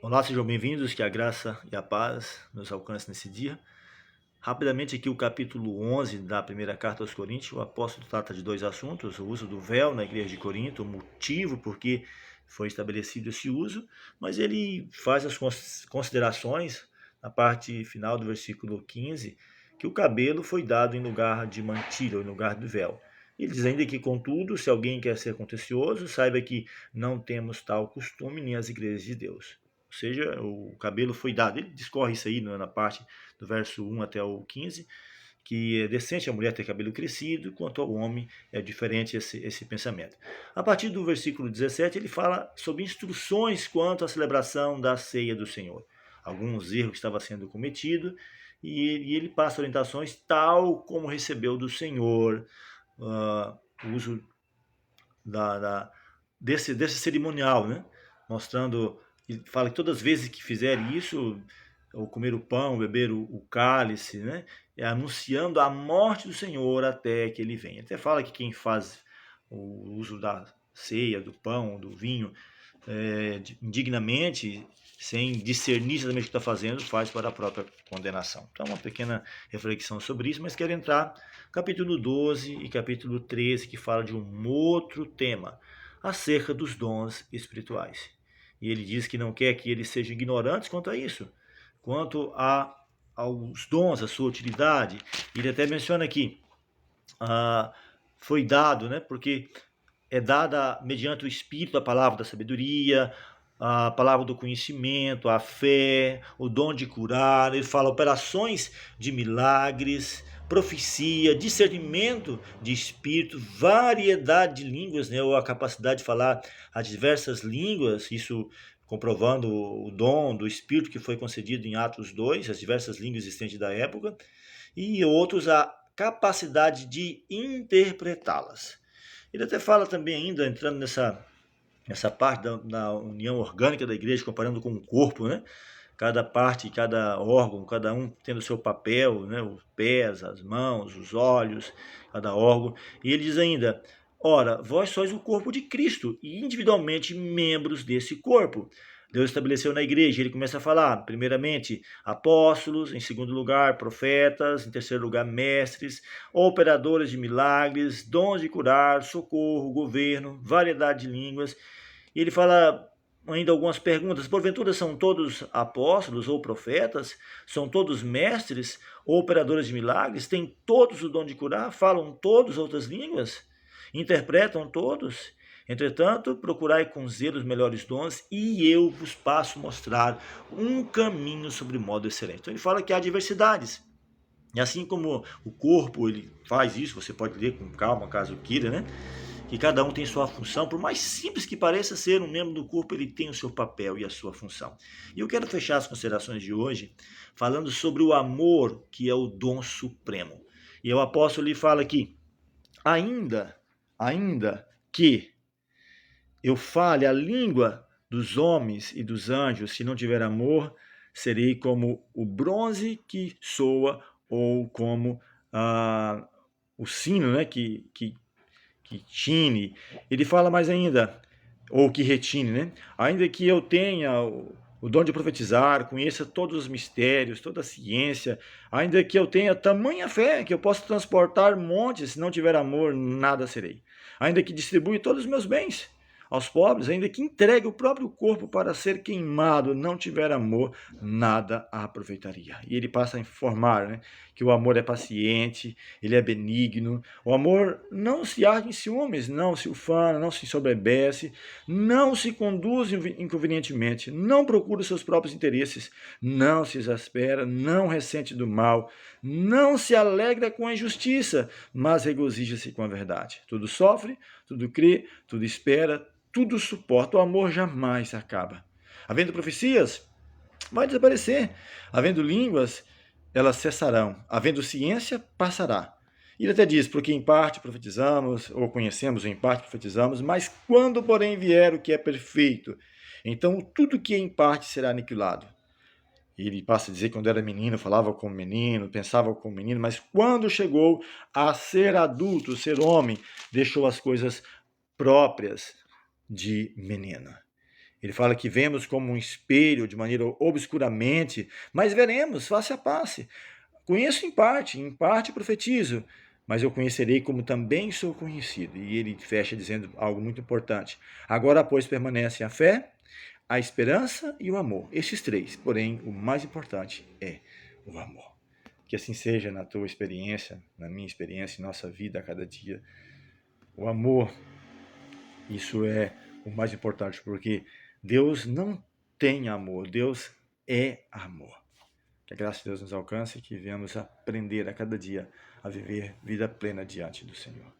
Olá, sejam bem-vindos, que a graça e a paz nos alcance nesse dia. Rapidamente aqui o capítulo 11 da primeira carta aos Coríntios, o apóstolo trata de dois assuntos: o uso do véu na igreja de Corinto, o motivo por que foi estabelecido esse uso, mas ele faz as considerações na parte final do versículo 15, que o cabelo foi dado em lugar de mantilha, ou em lugar do véu. Ele diz ainda que, contudo, se alguém quer ser contencioso, saiba que não temos tal costume nem as igrejas de Deus. Ou seja, o cabelo foi dado. Ele discorre isso aí na parte do verso 1 até o 15, que é decente a mulher ter cabelo crescido, quanto ao homem é diferente esse pensamento. A partir do versículo 17, ele fala sobre instruções quanto à celebração da ceia do Senhor. Alguns erros que estavam sendo cometidos, e ele passa orientações tal como recebeu do Senhor, o uso desse cerimonial, né? Mostrando, ele fala que todas as vezes que fizer isso, ou comer o pão, beber o cálice, né? É anunciando a morte do Senhor até que ele venha. Até fala que quem faz o uso da ceia, do pão, do vinho, indignamente, sem discernir exatamente o que está fazendo, faz para a própria condenação. Então, uma pequena reflexão sobre isso, mas quero entrar no capítulo 12 e capítulo 13, que fala de um outro tema, acerca dos dons espirituais. E ele diz que não quer que eles sejam ignorantes quanto a isso, quanto aos dons, a sua utilidade. Ele até menciona aqui, foi dado, né, porque é dada mediante o Espírito a palavra da sabedoria, a palavra do conhecimento, a fé, o dom de curar. Ele fala operações de milagres, profecia, discernimento de espírito, variedade de línguas, né, ou a capacidade de falar as diversas línguas, isso comprovando o dom do espírito que foi concedido em Atos 2, as diversas línguas existentes da época, e outros a capacidade de interpretá-las. Ele até fala também ainda, entrando nessa parte da união orgânica da igreja, comparando com o corpo, né? Cada parte, cada órgão, cada um tendo o seu papel, né? Os pés, as mãos, os olhos, cada órgão. E ele diz ainda, ora, vós sois o corpo de Cristo e individualmente membros desse corpo. Deus estabeleceu na igreja, ele começa a falar, primeiramente, apóstolos, em segundo lugar, profetas, em terceiro lugar, mestres, operadores de milagres, dons de curar, socorro, governo, variedade de línguas. E ele fala ainda algumas perguntas, porventura são todos apóstolos ou profetas? São todos mestres ou operadores de milagres? Têm todos o dom de curar? Falam todos outras línguas? Interpretam todos? Entretanto, procurai com zelo os melhores dons, e eu vos passo mostrar um caminho sobre modo excelente. Então ele fala que há diversidades. E assim como o corpo ele faz isso, você pode ler com calma, caso queira, né? Que cada um tem sua função, por mais simples que pareça ser um membro do corpo, ele tem o seu papel e a sua função. E eu quero fechar as considerações de hoje falando sobre o amor, que é o dom supremo. E o apóstolo lhe fala aqui, ainda que eu fale a língua dos homens e dos anjos, se não tiver amor, serei como o bronze que soa, ou como o sino, né, que tine. Ele fala mais ainda, ou que retine, né? Ainda que eu tenha o dom de profetizar, conheça todos os mistérios, toda a ciência, ainda que eu tenha tamanha fé que eu possa transportar montes, se não tiver amor, nada serei. Ainda que distribui todos os meus bens aos pobres, ainda que entregue o próprio corpo para ser queimado, não tiver amor, nada aproveitaria. E ele passa a informar, né, que o amor é paciente, ele é benigno, o amor não se arde em ciúmes, não se ufana, não se embebece, não se conduz inconvenientemente, não procura os seus próprios interesses, não se exaspera, não ressente do mal, não se alegra com a injustiça, mas regozija-se com a verdade. Tudo sofre, tudo crê, tudo espera, tudo suporta. O amor jamais acaba. Havendo profecias, vai desaparecer. Havendo línguas, elas cessarão. Havendo ciência, passará. Ele até diz, porque em parte profetizamos, ou conhecemos, ou em parte profetizamos, mas quando, porém, vier o que é perfeito, então tudo que é em parte será aniquilado. Ele passa a dizer que quando era menino, falava como menino, pensava como menino, mas quando chegou a ser adulto, ser homem, deixou as coisas próprias de menino. Ele fala que vemos como um espelho, de maneira obscuramente, mas veremos face a face. Conheço em parte profetizo, mas eu conhecerei como também sou conhecido. E ele fecha dizendo algo muito importante. Agora, pois, permanecem a fé, a esperança e o amor. Estes três, porém, o mais importante é o amor. Que assim seja na tua experiência, na minha experiência, em nossa vida a cada dia. O amor, isso é o mais importante, porque Deus não tem amor, Deus é amor. Que a graça de Deus nos alcance e que venhamos aprender a cada dia a viver vida plena diante do Senhor.